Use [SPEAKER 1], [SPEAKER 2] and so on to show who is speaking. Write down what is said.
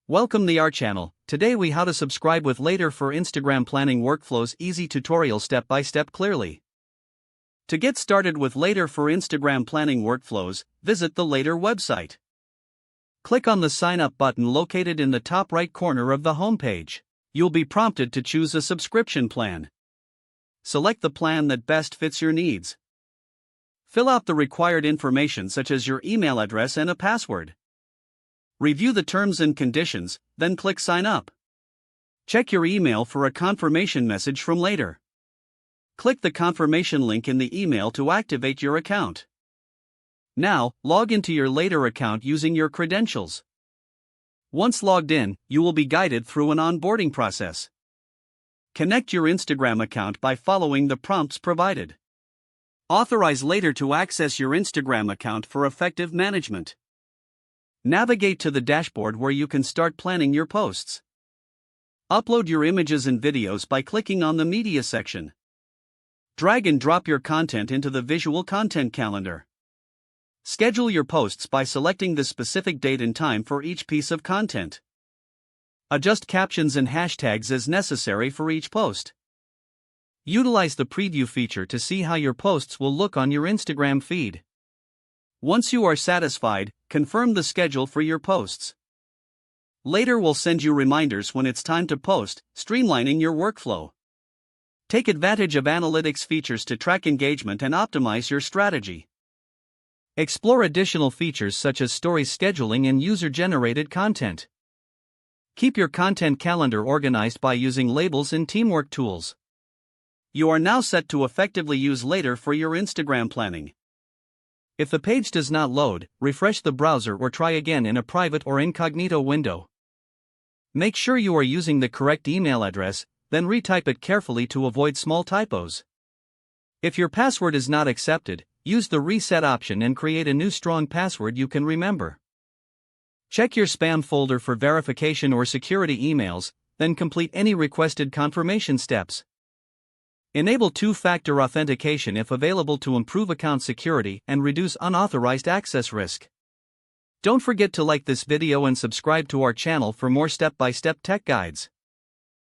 [SPEAKER 1] Welcome to our channel. Today we how to subscribe with Later for Instagram planning workflows easy tutorial step by step clearly. To get started with Later for Instagram planning workflows, visit the Later website. Click on the sign up button located in the top right corner of the homepage. You'll be prompted to choose a subscription plan. Select the plan that best fits your needs. Fill out the required information such as your email address and a password. Review the terms and conditions, then click Sign Up. Check your email for a confirmation message from Later. Click the confirmation link in the email to activate your account. Now, log into your Later account using your credentials. Once logged in, you will be guided through an onboarding process. Connect your Instagram account by following the prompts provided. Authorize Later to access your Instagram account for effective management. Navigate to the dashboard where you can start planning your posts. Upload your images and videos by clicking on the Media section. Drag and drop your content into the Visual Content Calendar. Schedule your posts by selecting the specific date and time for each piece of content. Adjust captions and hashtags as necessary for each post. Utilize the preview feature to see how your posts will look on your Instagram feed. Once you are satisfied, confirm the schedule for your posts. Later will send you reminders when it's time to post, streamlining your workflow. Take advantage of analytics features to track engagement and optimize your strategy. Explore additional features such as stories scheduling and user-generated content. Keep your content calendar organized by using labels and teamwork tools. You are now set to effectively use Later for your Instagram planning. If the page does not load, refresh the browser or try again in a private or incognito window. Make sure you are using the correct email address, then retype it carefully to avoid small typos. If your password is not accepted, use the reset option and create a new strong password you can remember. Check your spam folder for verification or security emails, then complete any requested confirmation steps. Enable two-factor authentication if available to improve account security and reduce unauthorized access risk. Don't forget to like this video and subscribe to our channel for more step-by-step tech guides.